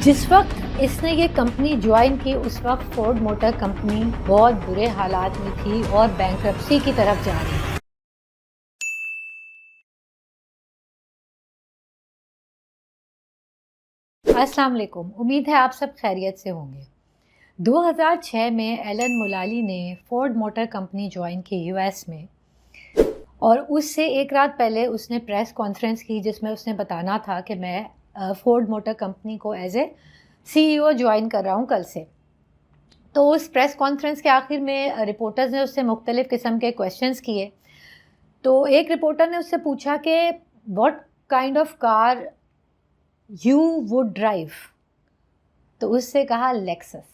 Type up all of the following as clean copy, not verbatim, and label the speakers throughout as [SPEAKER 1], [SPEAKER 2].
[SPEAKER 1] जिस वक्त इसने ये कंपनी ज्वाइन की उस वक्त फोर्ड मोटर कंपनी बहुत बुरे हालात में थी और बैंक्रप्सी की तरफ जा रही थी। अस्सलाम वालेकुम, उम्मीद है आप सब खैरियत से होंगे। 2006 में एलन मुलाली ने फोर्ड मोटर कंपनी ज्वाइन की यूएस में, और उससे एक रात पहले उसने प्रेस कॉन्फ्रेंस की जिसमें उसने बताना था कि मैं फोर्ड मोटर कंपनी को एज ए सीईओ ज्वाइन कर रहा हूँ कल से। तो उस प्रेस कॉन्फ्रेंस के आखिर में रिपोर्टर्स ने उससे मुख्तलिफ़ किस्म के क्वेश्चंस किए। तो एक रिपोर्टर ने उससे पूछा कि what kind of car you would drive. तो उससे कहा Lexus,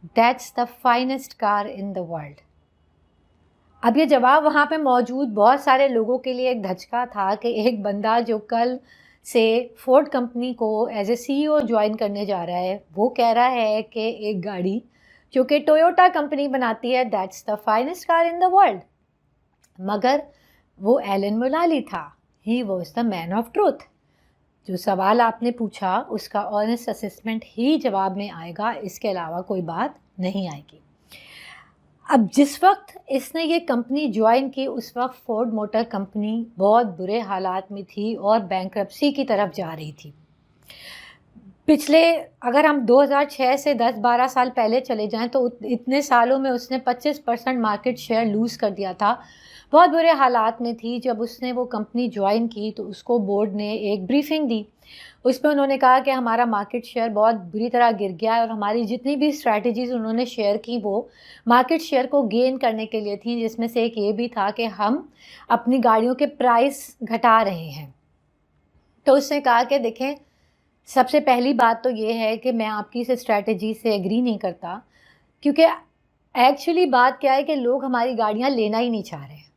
[SPEAKER 1] that's the finest car in the world. अब ये जवाब वहाँ पे मौजूद बहुत सारे लोगों के लिए एक धचका था कि एक बंदा जो कल से फोर्ड कंपनी को एज ए सीईओ ज्वाइन करने जा रहा है, वो कह रहा है कि एक गाड़ी जो कि टोयोटा कंपनी बनाती है, that's the finest car in the world. मगर वो एलन मुलाली था, he was the man of truth. जो सवाल आपने पूछा उसका ऑनेस्ट असेसमेंट ही जवाब में आएगा, इसके अलावा कोई बात नहीं आएगी। अब जिस वक्त इसने ये कंपनी ज्वाइन की उस वक्त फोर्ड मोटर कंपनी बहुत बुरे हालात में थी और बैंक्रप्सी की तरफ जा रही थी। पिछले अगर हम 2006 से 10-12 साल पहले चले जाएं तो इतने सालों में उसने 25% मार्केट शेयर लूज़ कर दिया था। बहुत बुरे हालात में थी। जब उसने वो कंपनी ज्वाइन की तो उसको बोर्ड ने एक ब्रीफिंग दी। उसमें उन्होंने कहा कि हमारा मार्केट शेयर बहुत बुरी तरह गिर गया है और हमारी जितनी भी स्ट्रैटेजीज़ उन्होंने शेयर की वो मार्केट शेयर को गेन करने के लिए थी, जिसमें से एक ये भी था कि हम अपनी गाड़ियों के प्राइस घटा रहे हैं। तो उसने कहा कि देखें, सबसे पहली बात तो ये है कि मैं आपकी इस स्ट्रैटेजी से एग्री नहीं करता, क्योंकि एक्चुअली बात क्या है कि लोग हमारी गाड़ियाँ लेना ही नहीं चाह रहे हैं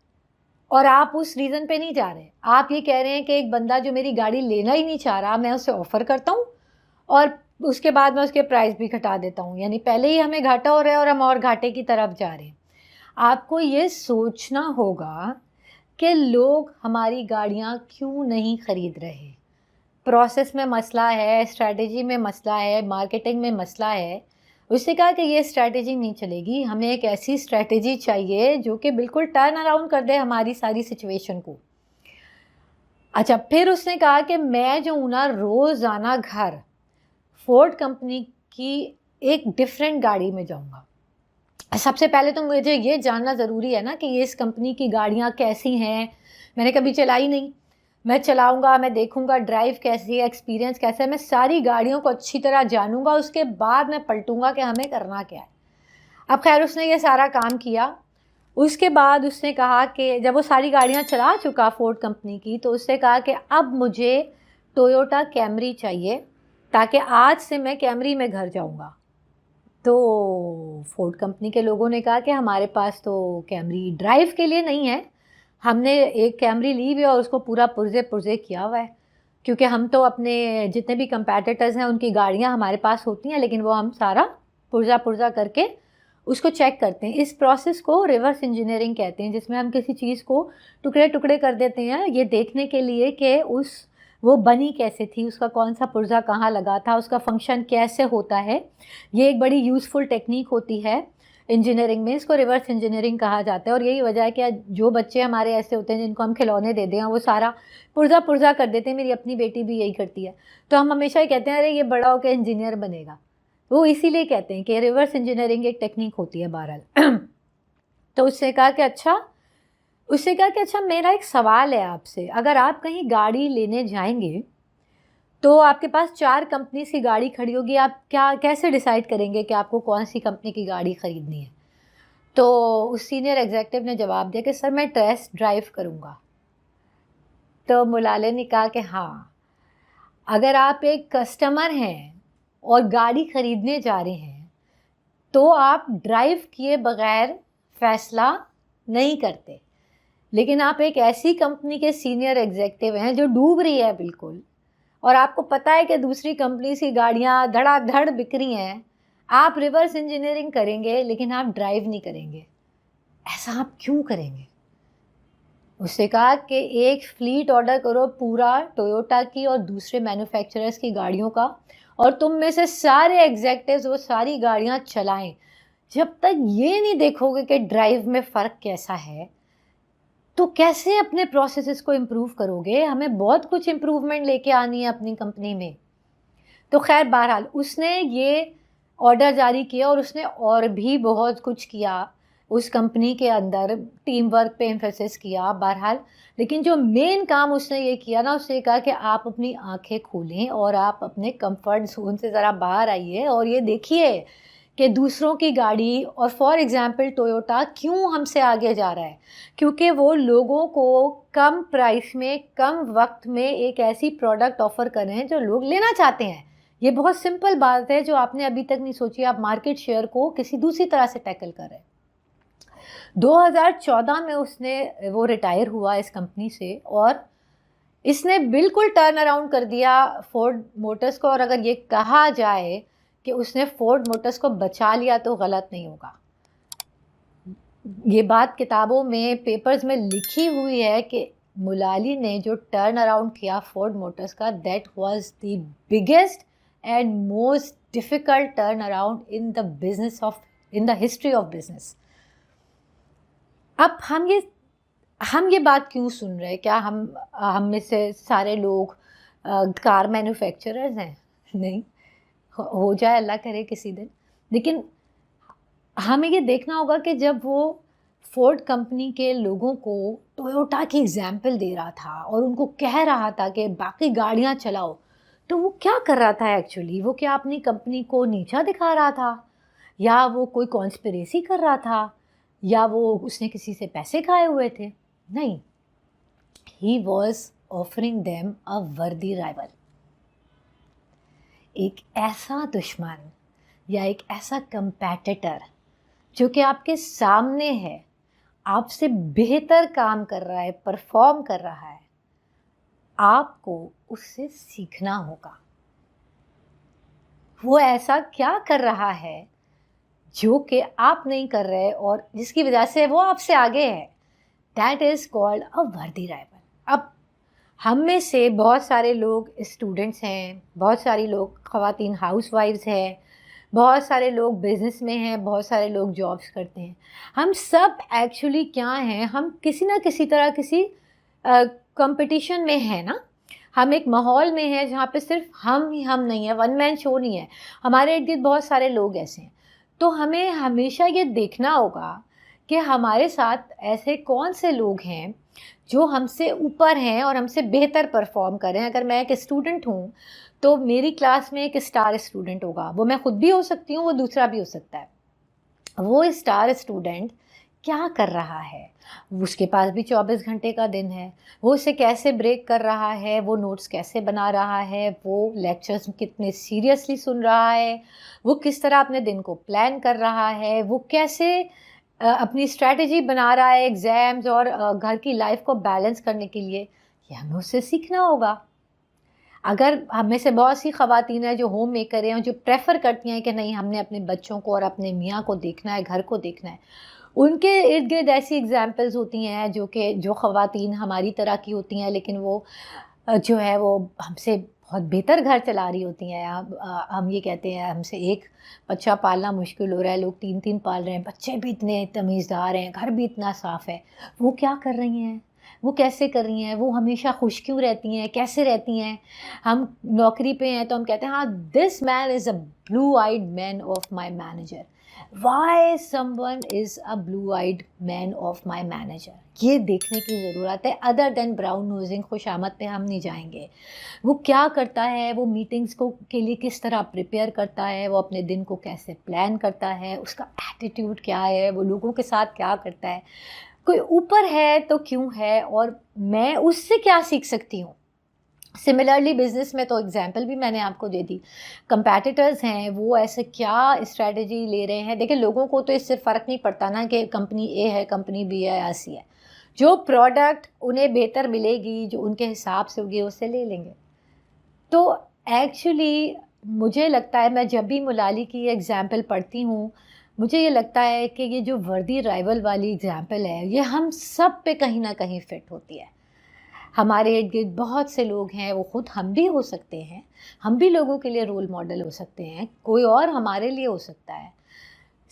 [SPEAKER 1] और आप उस रीज़न पे नहीं जा रहे। आप ये कह रहे हैं कि एक बंदा जो मेरी गाड़ी लेना ही नहीं चाह रहा, मैं उसे ऑफ़र करता हूँ और उसके बाद मैं उसके प्राइस भी घटा देता हूँ, यानी पहले ही हमें घाटा हो रहा है और हम और घाटे की तरफ जा रहे हैं। आपको ये सोचना होगा कि लोग हमारी गाड़ियाँ क्यों नहीं ख़रीद रहे। प्रोसेस में मसला है, स्ट्रैटेजी में मसला है, मार्केटिंग में मसला है। उसने कहा कि ये स्ट्रैटेजी नहीं चलेगी, हमें एक ऐसी स्ट्रैटेजी चाहिए जो कि बिल्कुल टर्न अराउंड कर दे हमारी सारी सिचुएशन को। अच्छा, फिर उसने कहा कि मैं जो हूँ ना, रोज़ाना घर फोर्ड कंपनी की एक डिफरेंट गाड़ी में जाऊँगा। सबसे पहले तो मुझे ये जानना ज़रूरी है ना कि ये इस कंपनी की गाड़ियाँ कैसी हैं। मैंने कभी चलाई नहीं, मैं चलाऊँगा, मैं देखूँगा ड्राइव कैसी है, एक्सपीरियंस कैसा है, मैं सारी गाड़ियों को अच्छी तरह जानूँगा, उसके बाद मैं पलटूँगा कि हमें करना क्या है। अब खैर उसने ये सारा काम किया। उसके बाद उसने कहा कि जब वो सारी गाड़ियाँ चला चुका फोर्ड कंपनी की, तो उसने कहा कि अब मुझे टोयोटा कैमरी चाहिए ताकि आज से मैं कैमरी में घर जाऊँगा। तो फोर्ड कंपनी के लोगों ने कहा कि हमारे पास तो कैमरी ड्राइव के लिए नहीं है, हमने एक कैमरी ली हुई है और उसको पूरा पुर्जे पुर्जे किया हुआ है, क्योंकि हम तो अपने जितने भी कंपैटिटर्स हैं उनकी गाड़ियां हमारे पास होती हैं, लेकिन वो हम सारा पुर्जा पुर्जा करके उसको चेक करते हैं। इस प्रोसेस को रिवर्स इंजीनियरिंग कहते हैं, जिसमें हम किसी चीज़ को टुकड़े टुकड़े कर देते हैं ये देखने के लिए कि वो बनी कैसे थी, उसका कौन सा पुर्जा कहाँ लगा था, उसका फंक्शन कैसे होता है। ये एक बड़ी यूज़फुल टेक्निक होती है इंजीनियरिंग में, इसको रिवर्स इंजीनियरिंग कहा जाता है। और यही वजह है कि जो बच्चे हमारे ऐसे होते हैं जिनको हम खिलौने दे दें वो सारा पुर्जा पुर्जा कर देते हैं। मेरी अपनी बेटी भी यही करती है। तो हम हमेशा ये कहते हैं अरे ये बड़ा होकर इंजीनियर बनेगा, वो इसीलिए कहते हैं कि रिवर्स इंजीनियरिंग एक टेक्निक होती है बहरहाल। तो उससे कहा कि अच्छा, मेरा एक सवाल है आपसे, अगर आप कहीं गाड़ी लेने जाएंगे तो आपके पास 4 कंपनी की गाड़ी खड़ी होगी, आप कैसे डिसाइड करेंगे कि आपको कौन सी कंपनी की गाड़ी ख़रीदनी है। तो उस सीनियर एग्जीक्यूटिव ने जवाब दिया कि सर मैं टेस्ट ड्राइव करूँगा। तो मुलाले ने कहा कि हाँ, अगर आप एक कस्टमर हैं और गाड़ी ख़रीदने जा रहे हैं तो आप ड्राइव किए बग़ैर फ़ैसला नहीं करते, लेकिन आप एक ऐसी कंपनी के सीनियर एग्जीक्यूटिव हैं जो डूब रही है बिल्कुल, और आपको पता है कि दूसरी कंपनी की गाड़ियाँ धड़ाधड़ बिक रही हैं, आप रिवर्स इंजीनियरिंग करेंगे लेकिन आप ड्राइव नहीं करेंगे। ऐसा आप क्यों करेंगे? उसने कहा कि एक फ़्लीट ऑर्डर करो पूरा टोयोटा की और दूसरे मैन्युफैक्चरर्स की गाड़ियों का, और तुम में से सारे एग्जेक्टिव्स वो सारी गाड़ियाँ चलाएं, जब तक ये नहीं देखोगे कि ड्राइव में फ़र्क कैसा है, तो कैसे अपने प्रोसेसेस को इम्प्रूव करोगे? हमें बहुत कुछ इम्प्रूवमेंट लेके आनी है अपनी कंपनी में। तो खैर बहरहाल उसने ये ऑर्डर जारी किया और उसने और भी बहुत कुछ किया उस कंपनी के अंदर, टीम वर्क पे एम्फेसिस किया बहरहाल। लेकिन जो मेन काम उसने ये किया ना, उसने कहा कि आप अपनी आंखें खोलें और आप अपने कंफर्ट जोन से ज़रा बाहर आइए और ये देखिए कि दूसरों की गाड़ी, और फॉर एग्ज़ाम्पल टोयोटा क्यों हमसे आगे जा रहा है, क्योंकि वो लोगों को कम प्राइस में कम वक्त में एक ऐसी प्रोडक्ट ऑफ़र कर रहे हैं जो लोग लेना चाहते हैं। ये बहुत सिंपल बात है जो आपने अभी तक नहीं सोची। आप मार्केट शेयर को किसी दूसरी तरह से टैकल कर रहे हैं। 2014 में उसने वो रिटायर हुआ इस कंपनी से और इसने बिल्कुल टर्न अराउंड कर दिया फोर्ड मोटर्स को। और अगर ये कहा जाए कि उसने फोर्ड मोटर्स को बचा लिया तो गलत नहीं होगा। ये बात किताबों में, पेपर्स में लिखी हुई है कि मुलाली ने जो टर्न अराउंड किया फोर्ड मोटर्स का, that was the biggest and most difficult turn around in the history of business. अब हम ये बात क्यों सुन रहे हैं? क्या हम में से सारे लोग कार मैन्युफैक्चरर्स हैं? नहीं, हो जाए अल्लाह करे किसी दिन। लेकिन हमें ये देखना होगा कि जब वो फोर्ड कंपनी के लोगों को टोयोटा की एग्जाम्पल दे रहा था और उनको कह रहा था कि बाकी गाड़ियाँ चलाओ, तो वो क्या कर रहा था एक्चुअली? वो क्या अपनी कंपनी को नीचा दिखा रहा था, या वो कोई कॉन्स्पिरेसी कर रहा था, या वो उसने किसी से पैसे खाए हुए थे? नहीं, he was offering them a वर्दी राइवल। एक ऐसा दुश्मन या एक ऐसा कंपेटिटर जो कि आपके सामने है, आपसे बेहतर काम कर रहा है, परफॉर्म कर रहा है, आपको उससे सीखना होगा। वो ऐसा क्या कर रहा है जो कि आप नहीं कर रहे और जिसकी वजह से वो आपसे आगे है? दैट इज़ कॉल्ड अ वर्दी राइवल। अब हम में से बहुत सारे लोग स्टूडेंट्स हैं, बहुत सारी लोग ख़वातीन हाउसवाइफ्स हैं, बहुत सारे लोग बिज़नेस में हैं, बहुत सारे लोग जॉब्स करते हैं। हम सब एक्चुअली क्या हैं, हम किसी ना किसी तरह किसी कंपटीशन में हैं ना। हम एक माहौल में हैं जहाँ पे सिर्फ हम ही हम नहीं है, वन मैन शो नहीं है, हमारे इर्द गिर्द बहुत सारे लोग ऐसे हैं। तो हमें हमेशा ये देखना होगा कि हमारे साथ ऐसे कौन से लोग हैं जो हमसे ऊपर हैं और हमसे बेहतर परफॉर्म कर रहे हैं। अगर मैं एक स्टूडेंट हूँ तो मेरी क्लास में एक स्टार स्टूडेंट होगा, वो मैं खुद भी हो सकती हूँ, वो दूसरा भी हो सकता है। वो स्टार स्टूडेंट क्या कर रहा है, उसके पास भी 24 घंटे का दिन है, वो उसे कैसे ब्रेक कर रहा है, वो नोट्स कैसे बना रहा है, वो लेक्चर्स कितने सीरियसली सुन रहा है, वो किस तरह अपने दिन को प्लान कर रहा है, वो कैसे अपनी स्ट्रैटेजी बना रहा है एग्ज़ाम्स और घर की लाइफ को बैलेंस करने के लिए। ये हमें उससे सीखना होगा। अगर हम में से बहुत सी ख़वातीन हैं जो होम मेकर हैं और जो प्रेफर करती हैं कि नहीं, हमने अपने बच्चों को और अपने मियाँ को देखना है, घर को देखना है, उनके इर्द गिर्द ऐसी एग्जाम्पल्स होती हैं जो ख़वातीन हमारी तरह की होती हैं, लेकिन वो जो है वो हमसे बहुत बेहतर घर चला रही होती हैं। हम ये कहते हैं हमसे एक बच्चा पालना मुश्किल हो रहा है, लोग 3-3 पाल रहे हैं, बच्चे भी इतने तमीज़दार हैं, घर भी इतना साफ़ है। वो क्या कर रही हैं? वो कैसे कर रही हैं? वो हमेशा खुश क्यों रहती हैं? कैसे रहती हैं? हम नौकरी पे हैं तो हम कहते हैं हाँ, this man is a blue eyed man of my manager. Why someone is a blue eyed man of my manager? ये देखने की ज़रूरत है। अदर देन ब्राउन नोजिंग खुशामद पे हम नहीं जाएंगे। वो क्या करता है, वो मीटिंग्स को के लिए किस तरह प्रिपेयर करता है, वो अपने दिन को कैसे प्लान करता है, उसका एटीट्यूड क्या है, वो लोगों के साथ क्या करता है, कोई ऊपर है तो क्यों है, और मैं उससे क्या सीख सकती हूँ। सिमिलरली बिज़नेस में तो एग्जांपल भी मैंने आपको दे दी। कंपैटिटर्स हैं, वो ऐसे क्या स्ट्रैटेजी ले रहे हैं। देखिए, लोगों को तो इससे फ़र्क नहीं पड़ता ना कि कंपनी ए है, कंपनी बी है या सी है। जो प्रोडक्ट उन्हें बेहतर मिलेगी, जो उनके हिसाब से होगी, उससे ले लेंगे। तो एक्चुअली मुझे लगता है, मैं जब भी मुलाली की एग्ज़ाम्पल पढ़ती हूँ, मुझे ये लगता है कि ये जो वर्दी राइवल वाली एग्ज़ाम्पल है, ये हम सब पे कहीं ना कहीं फ़िट होती है। हमारे इर्द गिर्द बहुत से लोग हैं, वो खुद हम भी हो सकते हैं, हम भी लोगों के लिए रोल मॉडल हो सकते हैं, कोई और हमारे लिए हो सकता है।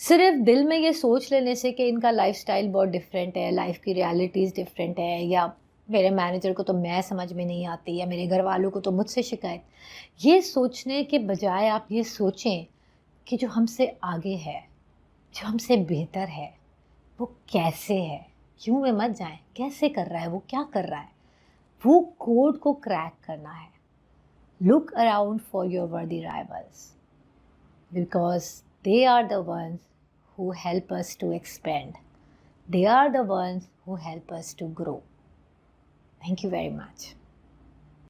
[SPEAKER 1] सिर्फ दिल में ये सोच लेने से कि इनका लाइफस्टाइल बहुत डिफरेंट है, लाइफ की रियलिटीज़ डिफरेंट है, या मेरे मैनेजर को तो मैं समझ में नहीं आती, या मेरे घर वालों को तो मुझसे शिकायत, ये सोचने के बजाय आप ये सोचें कि जो हमसे आगे है, जो हमसे बेहतर है, वो कैसे है। क्यों में मत जाएं, कैसे कर रहा है, वो क्या कर रहा है, वो कोड को क्रैक करना है। लुक अराउंड फॉर योर वर्दी rivals, because they are the ones who help us to expand. They are the ones who help us to grow. Thank you very much.